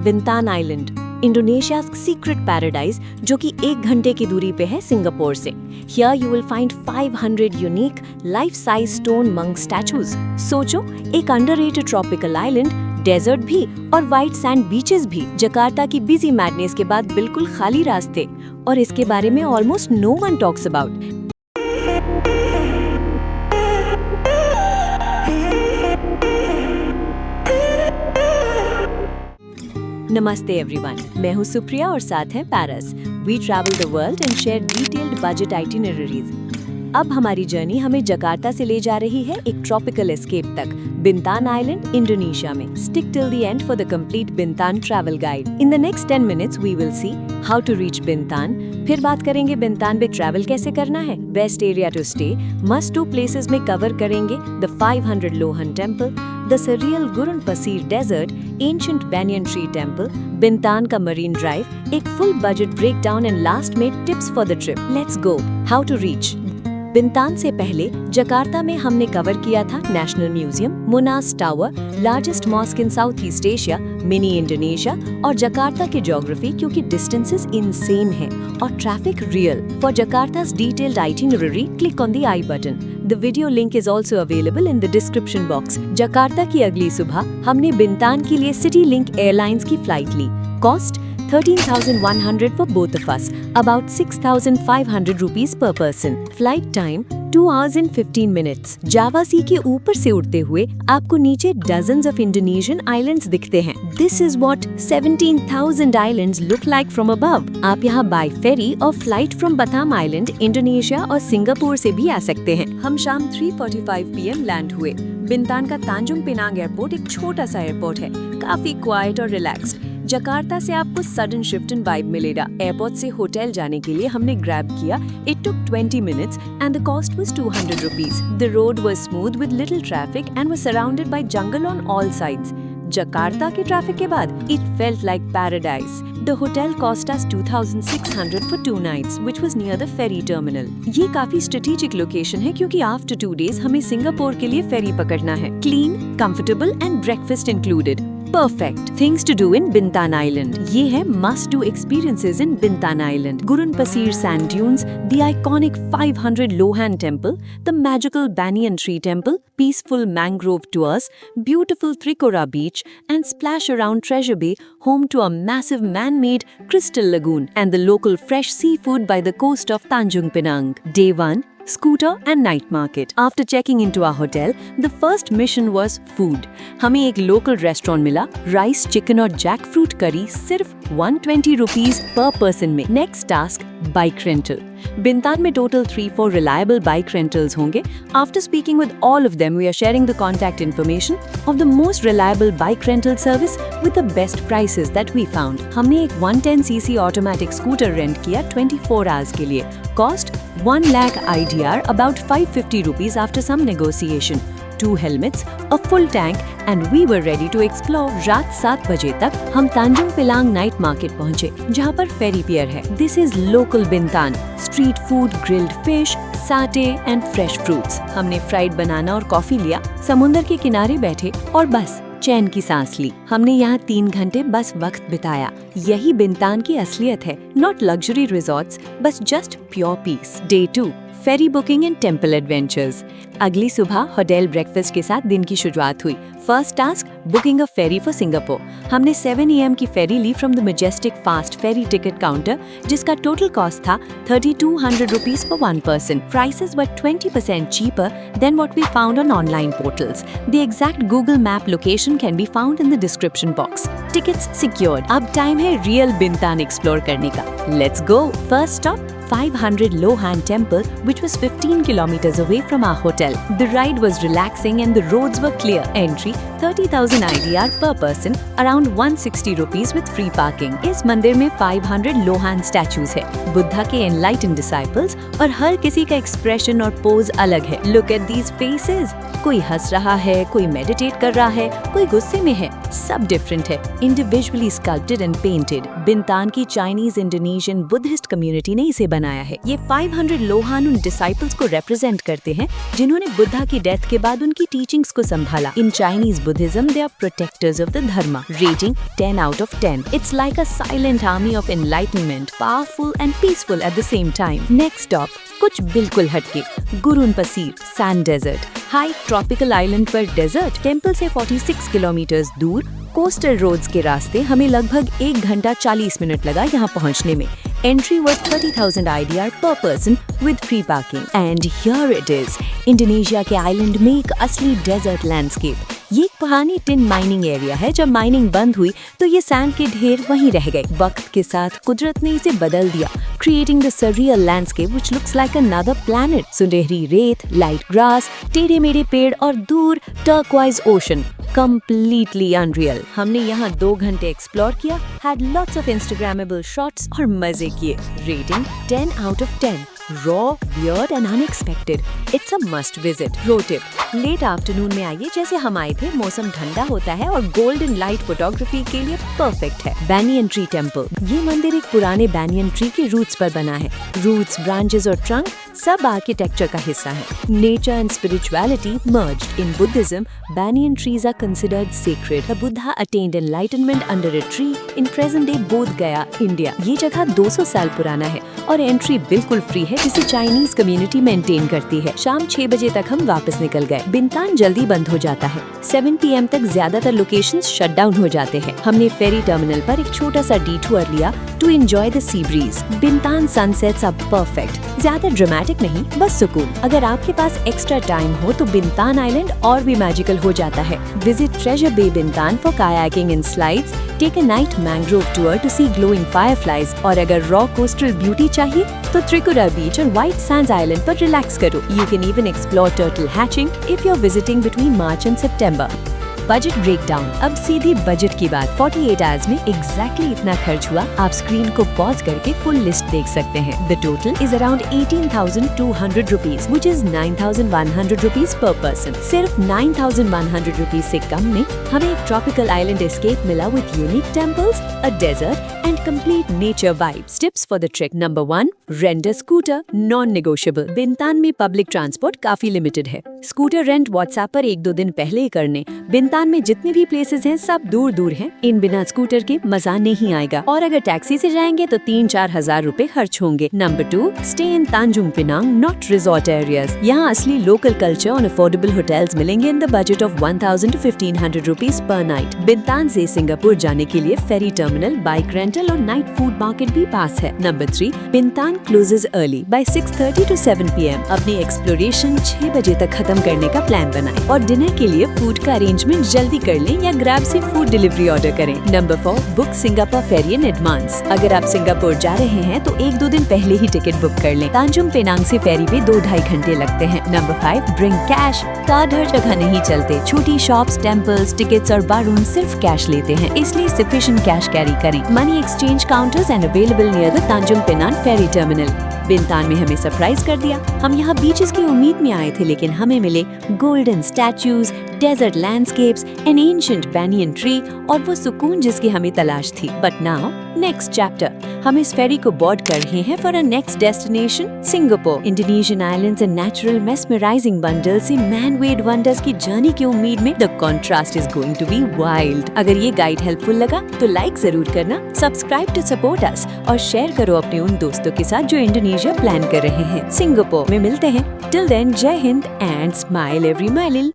बिंतान island, इंडोनेशिया's secret paradise, जो कि 1 घंटे की दूरी पे है सिंगापुर से। Here you will find 500 unique life-size stone monk statues. सोचो, एक अंडररेटेड ट्रॉपिकल आइलैंड, डेजर्ट भी और व्हाइट सैंड बीचेस भी, जकार्ता की बिजी मैडनेस के बाद बिल्कुल खाली रास्ते, और इसके बारे में almost no one talks about. नमस्ते एवरीवन, मैं हूँ सुप्रिया और साथ है Paris. We travel the world and share detailed budget itineraries. अब हमारी जर्नी हमें जकार्ता से ले जा रही है एक ट्रॉपिकल एस्केप तक, बिंतान आइलैंड, इंडोनेशिया में। Stick till the end for the complete Bintan travel guide. In the next 10 minutes we will see how to reach Bintan. फिर बात करेंगे बिंतान में ट्रैवल कैसे करना है, best area to stay, must do places में cover करेंगे the 500 Lohan temple, the surreal Gurun Pasir desert, ancient banyan tree temple, Bintan का मरीन ड्राइव, एक full budget break down and last में tips for the trip. Let's go. How to reach Bintan से पहले Jakarta में हमने cover किया था national museum, Monas tower, largest mosque in South East Asia, mini Indonesia और Jakarta के geography, क्योंकि डिस्टेंसेस इनसेन है और ट्रैफिक रियल। फॉर जकार्ता's detailed itinerary, click on the I button. The video link is also available in the description box. Jakarta की अगली सुबह हमने बिंतान के लिए सिटी लिंक एयरलाइंस की फ्लाइट ली। Cost 13,100 for both of us, about 6,500 rupees per person. Flight time 2 hours and 15 minutes. जावा सी के ऊपर से उड़ते हुए आपको नीचे dozens of Indonesian islands दिखते हैं। This is what 17,000 islands look like from above. आप यहाँ by ferry और flight from Batam Island, Indonesia और सिंगापुर से भी आ सकते हैं। हम शाम 3:45 PM लैंड हुए। बिंतान का तांजुंग पिनांग एयरपोर्ट एक छोटा सा एयरपोर्ट है, काफी क्वाइट और रिलैक्स्ड। जकार्ता से आपको सडन शिफ्ट इन वाइब मिलेगा। एयरपोर्ट से होटल जाने के लिए हमने ग्रैब किया। It took 20 minutes and the cost was 200 rupees. The road was smooth with little traffic and was surrounded by jungle on all sides. Jakarta के traffic के बाद it felt like paradise. The hotel cost us 2,600 for 2 nights, which was near the ferry terminal. ये काफी strategic location है क्योंकि after 2 days हमें Singapore के लिए फेरी पकड़ना है। Clean, comfortable and breakfast included. Perfect things to do in Bintan Island. ये है must do experiences in Bintan Island. Gurun Pasir sand dunes, the iconic 500 Lohan temple, the magical banyan tree temple, peaceful mangrove tours, beautiful Trikora beach, and splash around Treasure Bay, home to a massive man-made crystal lagoon, and the local fresh seafood by the coast of Tanjung Pinang. Day 1. Scooter and night market. After checking into our hotel, the first mission was food. हमें एक local restaurant मिला। Rice, chicken और jackfruit curry सिर्फ 120 rupees per person में। Next task bike rental. Bintan में total 3-4 reliable bike rentals होंगे। After speaking with all of them, we are sharing the contact information of the most reliable bike rental service with the best prices that we found. हमने एक 110cc automatic scooter rent किया 24 hours के लिए। Cost 1 lakh IDR, about 550 rupees after some negotiation. 2 helmets, a full tank, and we were ready to explore. रात 7 बजे तक हम तांजुंग पिलांग night market पहुंचे, जहां पर फेरी पियर है। This is local Bintan. Street food, grilled fish, साटे and fresh fruits. हमने फ्राइड बनाना और कॉफी लिया, समुंदर के किनारे बैठे और बस चैन की सांस ली। हमने यहाँ 3 घंटे बस वक्त बिताया। यही बिंतान की असलियत है। नॉट लग्जरी रिजॉर्ट्स, बस just pure peace. Day 2. Ferry booking and temple adventures. अगली सुबह होटल ब्रेकफास्ट के साथ दिन की शुरुआत हुई। First task booking a ferry for Singapore. हमने 7 AM की फेरी ली from the Majestic fast ferry ticket counter, जिसका टोटल कॉस्ट था 3,200 rupees for 1 person. Prices were 20% cheaper than what we found on online portals. The exact Google Map location can be found in the description box. Tickets secured. अब time है real बिंतान explore करने का। Let's go. First stop 500 Lohan Temple, which was 15 kilometers away from our hotel. The ride was relaxing and the roads were clear. Entry 30,000 IDR per person, around 160 rupees with free parking. इस मंदिर में 500 Lohan statues है, बुद्धा के enlightened disciples, और हर किसी का expression और pose अलग है। Look at these faces. कोई हंस रहा है, कोई meditate कर रहा है, कोई गुस्से में है। सब डिफरेंट है, इंडिविजुअली स्कल्प्टेड एंड पेंटेड। बिंतान की चाइनीज इंडोनेशियन बुद्धिस्ट कम्युनिटी ने इसे बनाया है। ये 500 लोहान उन डिसाइपल्स को रिप्रेजेंट करते हैं जिन्होंने बुद्धा की डेथ के बाद उनकी टीचिंग्स को संभाला। In Chinese Buddhism they are protectors of the dharma. Rating 10 out of 10। It's like a silent army of enlightenment, powerful and peaceful at the same time। Next stop कुछ बिल्कुल हटके, गुरुन पसीर सैंड डेजर्ट। हाई tropical island पर desert temple से 46 kilometre दूर coastal roads के रास्ते हमें लगभग 1 घंटा 40 मिनट लगा यहाँ पहुँचने में। Entry was 30,000 IDR per person with free parking। And here it is, Indonesia के आइलैंड में एक असली डेजर्ट लैंडस्केप। ये एक पुरानी टिन माइनिंग एरिया है। जब माइनिंग बंद हुई तो ये सैंड के ढेर वहीं रह गए। वक्त के साथ कुदरत ने इसे बदल दिया, creating the surreal landscape which looks like another planet। सुनहरी रेत, लाइट ग्रास, टेढ़े मेढ़े पेड़ और दूर टर्क्वाइज ओशन, completely unreal। हमने यहाँ 2 घंटे एक्सप्लोर किया, had lots of Instagrammable shots और मजे किए। Rating 10 out of 10। Raw, weird and unexpected। It's a must visit। Pro tip, late afternoon में आइए जैसे हम आए थे। मौसम ठंडा होता है और गोल्डन लाइट फोटोग्राफी के लिए परफेक्ट है। बैनियन ट्री टेम्पल, ये मंदिर एक पुराने बैनियन ट्री के रूट्स पर बना है। रूट्स, ब्रांचेस और ट्रंक सब आर्किटेक्चर का हिस्सा है। Nature and spirituality merged. In Buddhism, banyan trees are considered sacred। The Buddha attained enlightenment under a tree in present-day बोध गया, इंडिया। ये जगह 200 साल पुराना है और एंट्री बिल्कुल फ्री है, जिसे चाइनीज कम्युनिटी मेंटेन करती है। शाम 6 बजे तक हम वापस निकल गए। बिंतान जल्दी बंद हो जाता है। 7 PM तक ज्यादातर लोकेशंस शट डाउन हो जाते हैं। हमने फेरी टर्मिनल पर एक छोटा सा डिटूर लिया to enjoy the sea breeze. Bintan sunsets are perfect, ज्यादा ड्रामेटिक नहीं, बस सुकून। अगर आपके पास एक्स्ट्रा टाइम हो तो बिंतान आइलैंड और भी मैजिकल हो जाता है। Visit Treasure Bay Bintan for kayaking and slides. Take a night mangrove tour to see glowing fireflies. और अगर रॉ कोस्टल ब्यूटी चाहिए तो त्रिकुरा बीच और व्हाइट सैंड्स आइलैंड पर रिलैक्स करो। You can even explore turtle hatching if you are visiting between March and September. Budget breakdown, अब सीधी budget की बात। 48 आवर्स में एग्जैक्टली इतना खर्च हुआ। आप स्क्रीन को पॉज करके फुल लिस्ट देख सकते हैं। The total is around 18,200 rupees, which is 9,100 rupees per person. सिर्फ 9,100 रुपीज से कम में हमें एक ट्रॉपिकल आइलैंड एस्केप मिला with unique temples, a desert and complete nature vibes. Tips for the trip. Number 1, rent a scooter, non negotiable. Bintan में public transport काफी limited है। स्कूटर रेंट व्हाट्सएप पर 1-2 दिन पहले ही करने। बिंतान में जितने भी प्लेसेस हैं सब दूर दूर हैं। इन बिना स्कूटर के मजा नहीं आएगा और अगर टैक्सी से जाएंगे तो 3-4 हजार रुपए खर्च होंगे। Number 2, stay in Tanjung Pinang, not resort areas. यहाँ असली लोकल कल्चर और अफोर्डेबल होटल्स मिलेंगे in the budget of 1,000 to 1,500 rupees पर नाइट। बिंतान से सिंगापुर जाने के लिए फेरी टर्मिनल, बाइक रेंटल और नाइट फूड मार्केट भी पास है। Number 3, Bintan closes early by 6:30 to 7 PM। अपनी एक्सप्लोरेशन 6 बजे तक खत्म करने का प्लान बनाएं और डिनर के लिए फूड का अरेंजमेंट जल्दी कर लें या ग्रैब से फूड डिलीवरी ऑर्डर करें। Number 4, book Singapore ferry in advance. अगर आप सिंगापुर जा रहे हैं तो 1-2 दिन पहले ही टिकट बुक कर लें। तांजुंग पेनांग से फेरी पे 2-2.5 घंटे लगते हैं। Number 5, bring cash. कार्ड हर जगह नहीं चलते। छोटी शॉप्स, टेम्पल्स, टिकट्स और बारून सिर्फ कैश लेते हैं, इसलिए सफिशिएंट कैश कैरी करें। Money exchange counters and available near the Tanjung Penang ferry terminal. Bintan में हमें सरप्राइज कर दिया। हम यहाँ बीचेस की उम्मीद में आए थे, लेकिन हमें मिले golden statues, desert landscapes, an ancient banyan tree और वो सुकून जिसकी हमें तलाश थी। But now next chapter. हम इस फेरी को बोर्ड कर रहे हैं for a next destination, Singapore. Indonesian islands and natural mesmerising wonder से मैन मेड वंडर्स की जर्नी की उम्मीद में the contrast is going to be wild. अगर ये गाइड हेल्पफुल लगा तो लाइक जरूर करना, सब्सक्राइब टू सपोर्ट अस और शेयर करो अपने उन दोस्तों के साथ जो इंडोनेशिया प्लान कर रहे हैं। सिंगापुर में मिलते हैं। टिल देन, जय Hind and smile every mile.